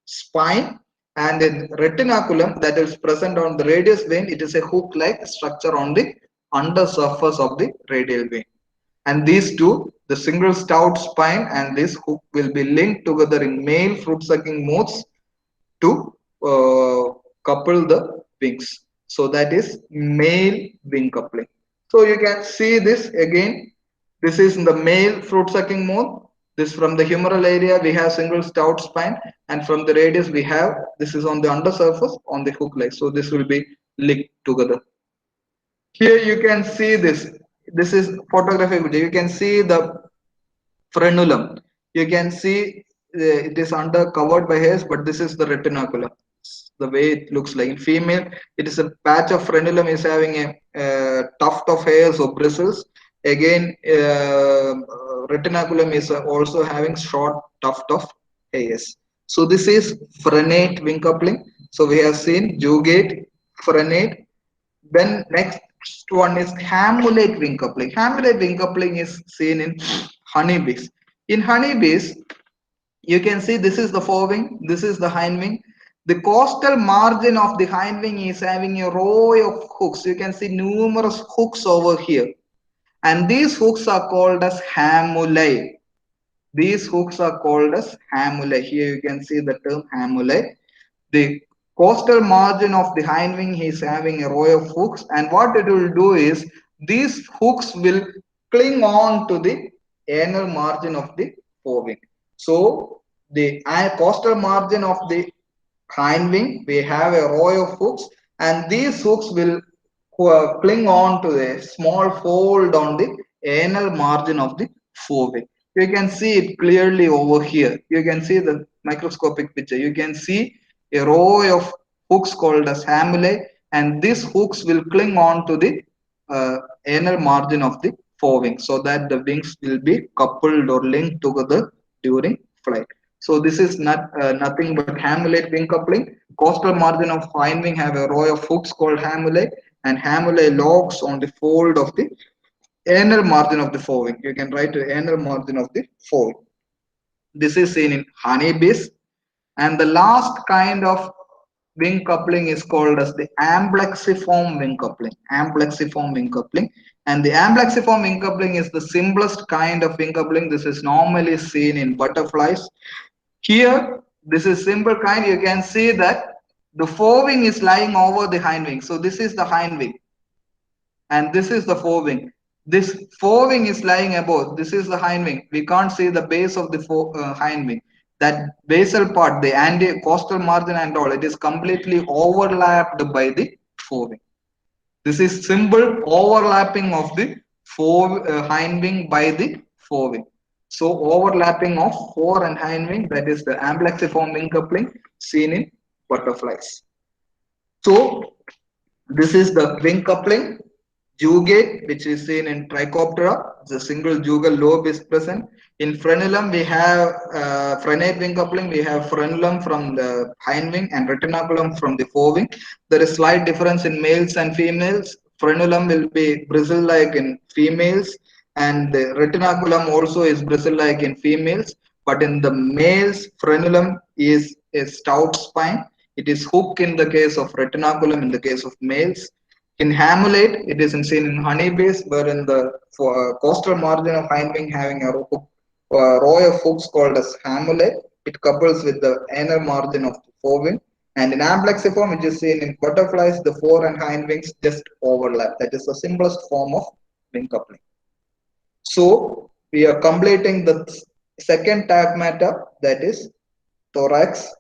spine, and in retinaculum that is present on the radius vein, it is a hook-like structure on the under surface of the radial wing. And these two, the single stout spine and this hook, will be linked together in male fruit sucking moths to couple the wings. So that is male wing coupling. So you can see this again. This is in the male fruit sucking moth. This from the humeral area we have single stout spine, and from the radius we have, this is on the undersurface on the hook leg. So this will be linked together. Here you can see this. This is photographic video. You can see the frenulum. You can see it is under covered by hairs, but this is the retinaculum. The way it looks like in female, it is a patch of frenulum is having a tuft of hairs or bristles. Again, retinaculum is also having short tuft of hairs. So this is frenate wing coupling. So we have seen jugate, frenate. Then next one is hamulate wing coupling. Hamulate wing coupling is seen in honeybees. In honeybees, you can see this is the forewing, this is the hindwing. The costal margin of the hindwing is having a row of hooks. You can see numerous hooks over here. And these hooks are called as hamulae. These hooks are called as hamulae. Here you can see the term hamulae. The costal margin of the hind wing is having a row of hooks, and what it will do is these hooks will cling on to the anal margin of the forewing. So the costal margin of the hind wing, we have a row of hooks, and these hooks will cling on to a small fold on the anal margin of the forewing. You can see it clearly over here. You can see the microscopic picture. You can see a row of hooks called as hamulae, and these hooks will cling on to the anal margin of the forewing, so that the wings will be coupled or linked together during flight. So this is nothing but hamulate wing coupling. Costal margin of hind wing have a row of hooks called hamulae, and hamulae locks on the fold of the anal margin of the forewing. You can write the anal margin of the forewing. This is seen in honeybees. And the last kind of wing coupling is called as the amblexiform wing coupling. Amblexiform wing coupling. And the amblexiform wing coupling is the simplest kind of wing coupling. This is normally seen in butterflies. Here, this is simple kind. You can see that the forewing is lying over the hind wing. So this is the hind wing, and this is the forewing. This forewing is lying above. This is the hind wing. We can't see the base of the hind wing. That basal part, the costal margin and all, it is completely overlapped by the forewing. This is simple overlapping of the hind wing by the forewing. So overlapping of fore and hind wing, that is the amblexiform wing coupling seen in butterflies. So this is the wing coupling. Jugate, which is seen in Trichoptera, the single jugal lobe is present. In frenulum, we have frenate wing coupling. We have frenulum from the hind wing and retinaculum from the forewing. There is slight difference in males and females. Frenulum will be bristle-like in females, and the retinaculum also is bristle-like in females. But in the males, frenulum is a stout spine. It is hook in the case of retinaculum in the case of males. In hamulate, it is seen in honeybees, wherein the costal margin of hind wing having a row of hooks called as hamulate. It couples with the inner margin of the forewing. And in amblexiform, which is seen in butterflies, the fore and hind wings just overlap. That is the simplest form of wing coupling. So we are completing the second tag matter, that is thorax.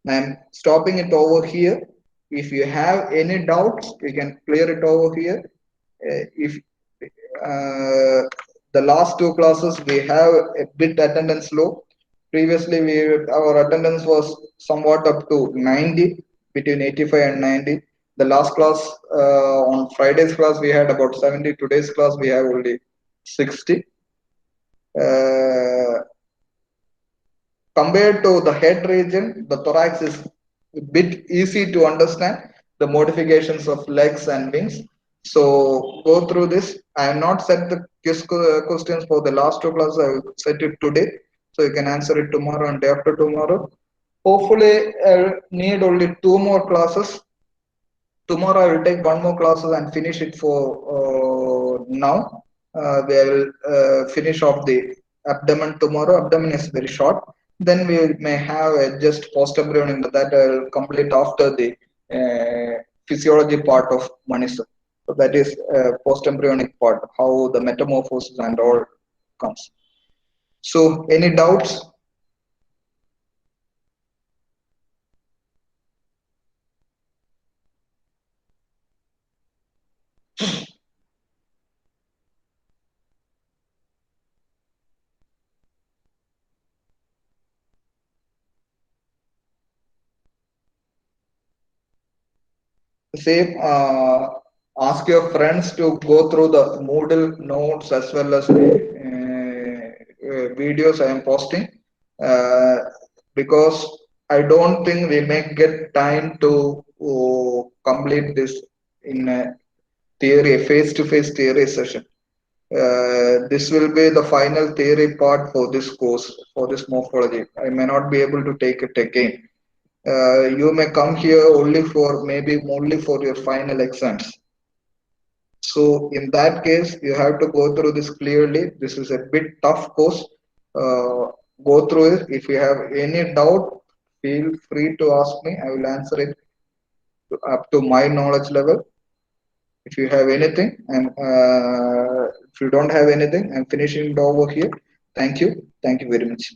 I am stopping it over here. If you have any doubts, you can clear it over here. If the last two classes we have a bit attendance low. Previously, our attendance was somewhat up to 90, between 85 and 90. The last class on Friday's class we had about 70. Today's class we have only 60. Compared to the head region, the thorax is a bit easy to understand, the modifications of legs and wings. So go through this. I have not set the questions for the last two classes. I will set it today, so you can answer it tomorrow and day after tomorrow. Hopefully, I need only 2 more classes Tomorrow I will take one more classes and finish it for now. We will finish off the abdomen tomorrow. Abdomen is very short. Then we may have just post embryonic, but that I will complete after the physiology part of Manisha. So that is post embryonic part, how the metamorphosis and all comes. So any doubts? Same, ask your friends to go through the Moodle notes as well as the videos I am posting, uh, because I don't think we may get time to complete this in a theory, face-to-face theory session. This will be the final theory part for this course, for this morphology. I may not be able to take it again. You may come here only for maybe only for your final exams. So in that case, you have to go through this clearly. This is a bit tough course. Go through it. If you have any doubt, feel free to ask me. I will answer it up to my knowledge level. If you have anything, and if you don't have anything, I'm finishing it over here. Thank you. Thank you very much.